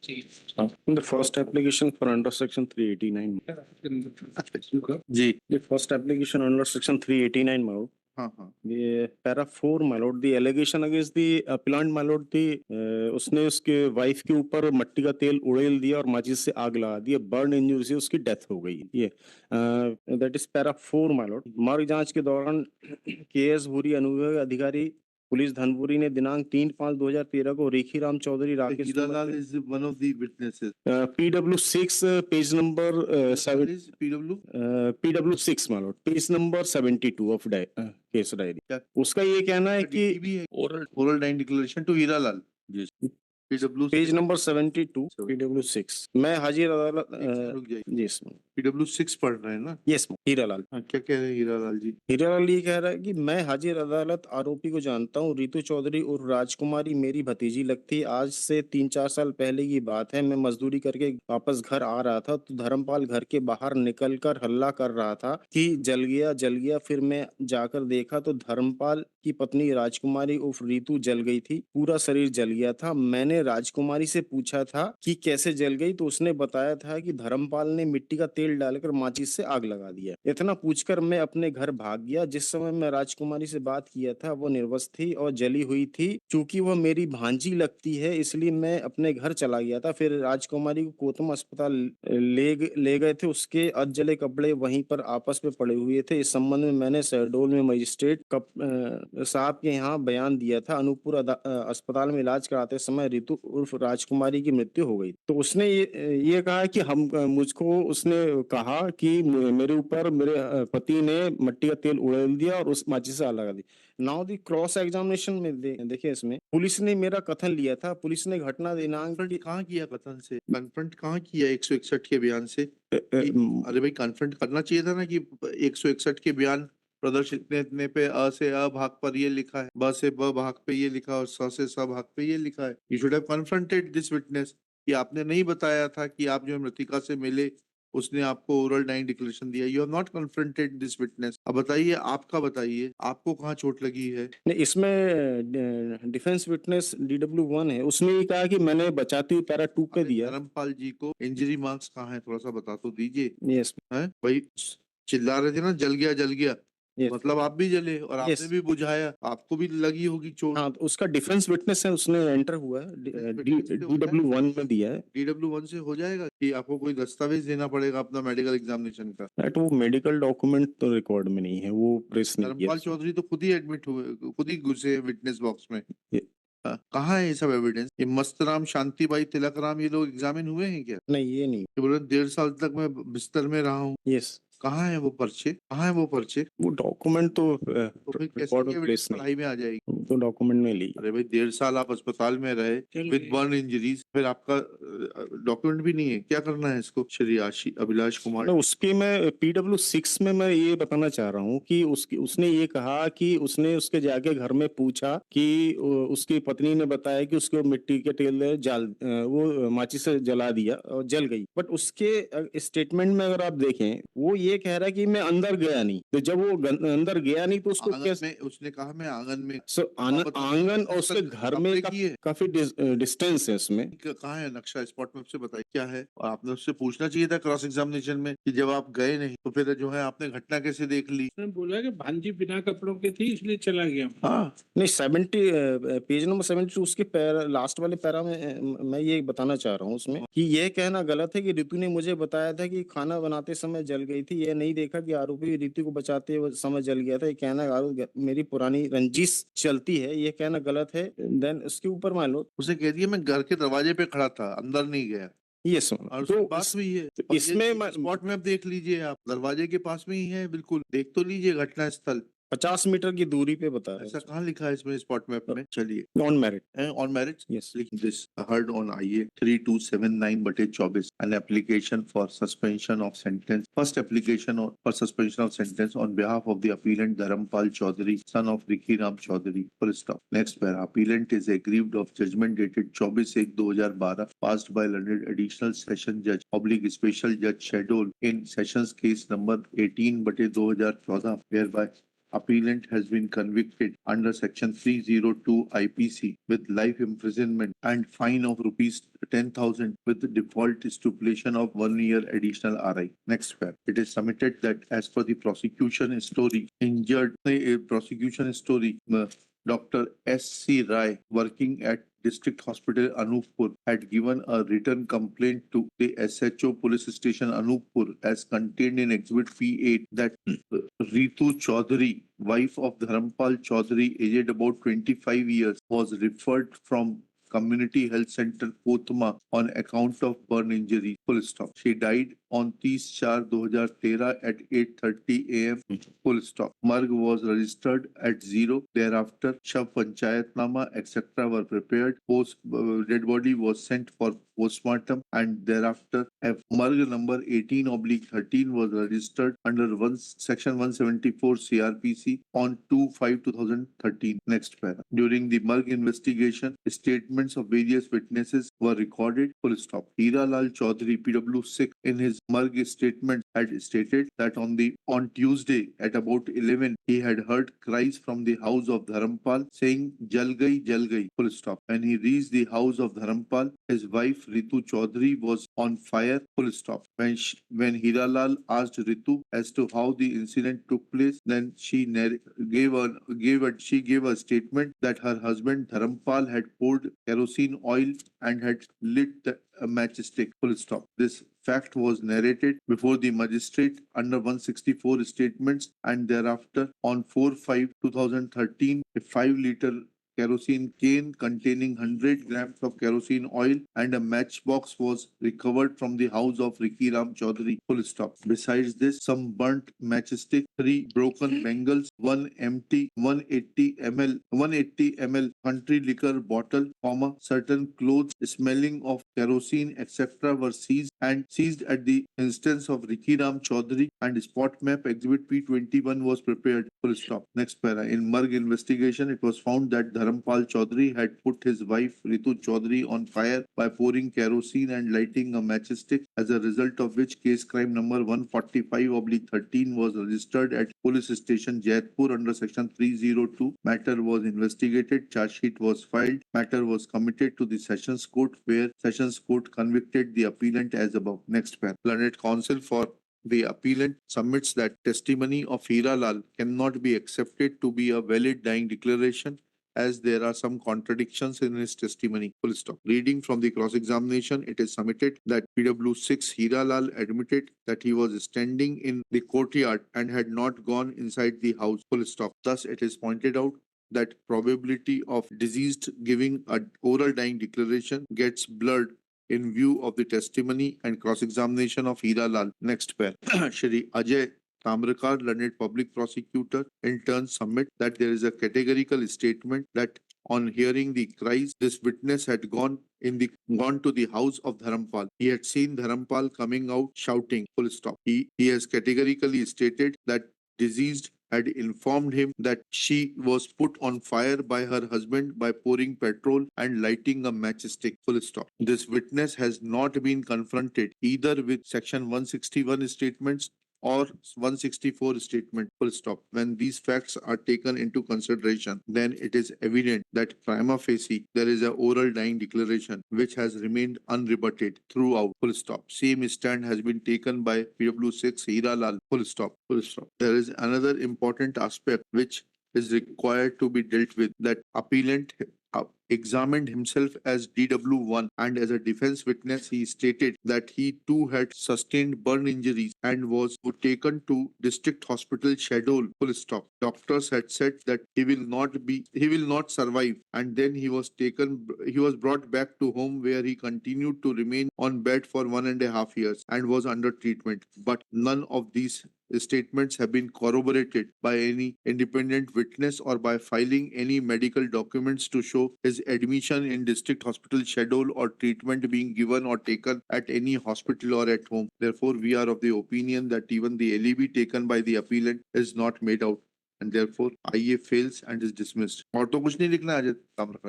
The first application for under section 389. Ji The first application under section 389, my lord. हाँ हाँ The para 4, my lord. The allegation against the appellant, my lord, the उसने उसके wife के ऊपर मट्टी का तेल उड़ेल दिया और माचिस से आग लगा दी, बर्न इंजरी से उसकी डेथ हो गई। ये that is para 4, my Lord. मार्ग जांच के दौरान केएस भूरी अनुविभाग अधिकारी पुलिस धनपुरी ने दिनांक 3/5/2013 को Rekhiram Chaudhary Rakesh Hiralal is one of the witnesses. PW6 page number Is PW PW6 मानो page number 72 of case diary. क्या उसका ये कहना है कि भी है oral nine declaration to Hiralal PW page number 72 PW6 मैं हाजिर अदालत रुक जाइए जी PW6 पढ़ रहे हैं ना। यस हीरालाल। हाँ, क्या कह रहे हैं हीरालाल जी? हीरालाल ये कह रहा है कि मैं हाजिर अदालत आरोपी को जानता हूँ। रितु चौधरी और राजकुमारी मेरी भतीजी लगती। आज से 3-4 साल पहले की बात है। मैं मजदूरी करके वापस घर आ रहा था तो धर्मपाल घर के बाहर निकलकर हल्ला कर रहा था कि जल गया जल गया। फिर मैं जाकर देखा तो धर्मपाल की पत्नी राजकुमारी उर्फ रितु जल गई थी, पूरा शरीर जल गया था। मैंने राजकुमारी से पूछा था कि कैसे जल गई तो उसने बताया था कि धर्मपाल ने मिट्टी का तेल डालकर माचिस से आग लगा दिया। इतना पूछकर मैं अपने घर भाग गया। जिस समय मैं राजकुमारी से बात किया था वो निर्वस्त्र थी और जली हुई थी। चूंकि वह मेरी भांजी लगती है इसलिए मैं अपने घर चला गया था। फिर राजकुमारी को कोतम अस्पताल ले गए थे। उसके अधजले कपड़े वहीं पर आपस में पड़े हुए थे। इस संबंध में मैंने शहडोल में मजिस्ट्रेट साहब के यहाँ बयान दिया था। अनूपपुर अस्पताल में इलाज कराते समय रितु उर्फ राजकुमारी की मृत्यु हो गई। तो उसने ये कहा कि मुझको उसने कहा कि मेरे ऊपर मेरे पति ने मट्टी का तेल उड़ेल दिया और उस माचिस से आग लगा दी। नाउ दी क्रॉस एग्जामिनेशन में देखिए इसमें पुलिस ने मेरा कथन लिया था। पुलिस ने घटना दिनांक कहाँ किया कथन से कन्फ्रंट कहाँ किया 161 के बयान से? अरे भाई कन्फ्रंट करना चाहिए था ना कि 161 के बयान प्रदर्शित इतने पे अ से अ भाग पर ये लिखा है, ब से ब भाग पे ये लिखा और स से स भाग पे ये लिखा है। You should have confronted this witness कि आपने नहीं बताया था कि आप जो मृतिका से मिले उसने आपको ओरल नाइन डिक्लेरेशन दिया। You have not confronted this witness. अब बताइए आपका बताइए आपको कहाँ चोट लगी है? नहीं, इसमें डिफेंस विटनेस DW1 है। उसने ये कहा कि मैंने बचाती हुई पैरा 2 पे दिया। धर्मपाल जी को इंजरी मार्क्स कहाँ है थोड़ा सा बता तो दीजिए। यस है भाई चिल्ला रहे थे ना जल गया जल गया, यस मतलब आप भी जले और आपने यस भी बुझाया, आपको भी लगी होगी चोट। हाँ, तो उसका डिफेंस विटनेस है, उसने एंटर हुआ है DW1 में दिया है। DW1 से हो जाएगा कि आपको कोई दस्तावेज देना पड़ेगा अपना मेडिकल एग्जामिनेशन का? बट वो मेडिकल डॉक्यूमेंट तो रिकॉर्ड में नहीं है, वो प्रेस ने किया। धर्मपाल चौधरी तो खुद ही एडमिट हुए, खुद ही घुसे विटनेस बॉक्स में। ये- कहाँ है ये सब एविडेंस? ये मस्तराम शांतिबाई तिलकराम ये लोग एग्जामिन हुए हैं क्या? नहीं ये नहीं। ये बोले 1.5 साल तक मैं बिस्तर में रहा हूँ। यस कहाँ है वो पर्चे? कहाँ है वो पर्चे? वो डॉक्यूमेंट तो तो फिर कैसे रिकॉर्ड ये में evidence प्लेस नहीं, पढ़ाई में आ जाएगी? तो डॉक्यूमेंट में ली। अरे भाई 1.5 साल आप अस्पताल में रहे विद बर्न इंजरीज, फिर आपका डॉक्यूमेंट भी नहीं है। क्या करना है इसको? श्री अभिलाष कुमार ना उसके मैं PW6 में मैं ये बताना चाह रहा हूँ कि उसने ये कहा कि उसने उसके जाके घर में पूछा कि उसकी पत्नी ने बताया कि उसको मिट्टी के तेल वो माचिस से जला दिया और जल गई। बट उसके स्टेटमेंट में अगर आप देखें वो ये कह रहा है कि मैं अंदर गया नहीं। तो जब वो अंदर गया नहीं तो उसको आंगन में उसने कहा मैं आंगन में। आंगन और उसके घर में काफी डिस्टेंस है उसमें। कहाँ है नक्शा स्पॉट मैप से बताइए क्या है? और आपने उससे पूछना चाहिए था क्रॉस एग्जामिनेशन में कि जब आप गए नहीं तो फिर जो है आपने घटना कैसे देख ली? उसने बोला कि भांजी बिना कपड़ों के थी इसलिए चला गया। हाँ नहीं 70 पेज नंबर 72 उसके पैरा लास्ट वाले पैरा में मैं ये बताना चाह रहा हूँ उसमें कि यह कहना गलत है कि रितु ने मुझे बताया था कि खाना बनाते समय जल गई थी। यह नहीं देखा कि आरोपी रितु को बचाते समय जल गया था। ये कहना मेरी पुरानी रंजिश चलती है, ये कहना गलत है। देन उसके ऊपर मान लो उसे कह दिया मैं घर के दरवाजे पे खड़ा था अंदर नहीं गया। ये और तो बात हुई है तो इसमें स्पॉट मैप देख लीजिए, आप दरवाजे के पास में ही है, बिल्कुल देख तो लीजिए घटना स्थल। 50 मीटर की दूरी पे बता रहे ऐसा कहाँ लिखा है इसमें स्पॉट मैप में? चलिए on merit on merit yes this heard on IA 3279/24 an application for suspension of sentence, first application for suspension of sentence on behalf of the appellant Dharampal Chaudhary son of Rikhi Ram Chaudhary, full stop. Next para, appellant is aggrieved of judgment dated 24/1/2012 passed by learned additional session judge / special judge schedule in sessions case number 18/2014 whereby appellant has been convicted under section 302 IPC with life imprisonment and fine of rupees 10,000 with the default stipulation of 1 year additional RI. Next pair. It is submitted that as per the prosecution story, Dr. S.C. Rai, working at District Hospital Anuppur, had given a written complaint to the SHO Police Station Anuppur as contained in Exhibit P8 that Ritu Chaudhary, wife of Dharampal Chaudhary, aged about 25 years, was referred from Community Health Center Kotma on account of burn injury. Full stop. She died on 30/4/2013 at 8:30 a.m. Full stop. Marg was registered at 0. Thereafter, Shav Panchayatnama, etc. were prepared. Dead body was sent for postmortem, and thereafter, Marg number 18/13 was registered under section 174 CRPC on 2/5/2013. Next para. During the Marg investigation, statements of various witnesses were recorded. Full stop. Hira Lal Chaudhary, PW6, in his Marg statement had stated that on Tuesday at about 11, he had heard cries from the house of Dharampal saying Jal Gai, full stop. When he reached the house of Dharampal, his wife Ritu Chaudhary was on fire, full stop. When Hira Lal asked Ritu as to how the incident took place, then she gave a statement that her husband Dharampal had poured kerosene oil and had lit the matchstick, full stop. This fact was narrated before the magistrate under 164 statements, and thereafter on 4/5/2013, a 5-liter kerosene can containing 100 grams of kerosene oil and a matchbox was recovered from the house of Ricky Ram Chaudhary. Full stop. Besides this, some burnt matchstick, 3 broken bangles, 1 empty 180 ml country liquor bottle, certain clothes smelling of kerosene, etc. were seized at the instance of Ricky Ram Chaudhary, and spot map exhibit P21 was prepared. Full stop. Next para. In Marg investigation, it was found that Dharampal Chaudhary had put his wife Ritu Chaudhary on fire by pouring kerosene and lighting a matchstick, as a result of which case crime number 145/13 was registered at Police Station Jaipur under section 302. Matter was investigated, charge sheet was filed, matter was committed to the Sessions Court, where Sessions Court convicted the appellant as above. Next pair. Learned counsel for the appellant submits that testimony of Hira Lal cannot be accepted to be a valid dying declaration, as there are some contradictions in his testimony. Full stop. Reading from the cross-examination, it is submitted that PW6 Hira Lal admitted that he was standing in the courtyard and had not gone inside the house. Full stop. Thus, it is pointed out that probability of deceased giving an oral dying declaration gets blurred in view of the testimony and cross-examination of Hira Lal. Next pair. Shri Ajay Tamrakar, learned public prosecutor, in turn submit that there is a categorical statement that on hearing the cries, this witness had gone to the house of Dharampal. He had seen Dharampal coming out shouting, full stop. He has categorically stated that deceased had informed him that she was put on fire by her husband by pouring petrol and lighting a matchstick, full stop. This witness has not been confronted either with section 161 statements or 164 statement, full stop. When these facts are taken into consideration, then it is evident that prima facie there is a oral dying declaration which has remained unrebutted throughout, full stop. Same stand has been taken by PW6 Hira Lal, full stop, full stop. There is another important aspect which is required to be dealt with, that appellant examined himself as DW1, and as a defense witness he stated that he too had sustained burn injuries and was taken to District Hospital Shahdol, full stop. Doctors had said that he will not survive, and then he was brought back to home, where he continued to remain on bed for 1.5 years and was under treatment. But none of these statements have been corroborated by any independent witness or by filing any medical documents to show his admission in District Hospital Shahdol or treatment being given or taken at any hospital or at home. Therefore, we are of the opinion that even the alibi taken by the appellant is not made out, and therefore IA fails and is dismissed. और तो कुछ नहीं लिखना है अजय ताम्रपाल।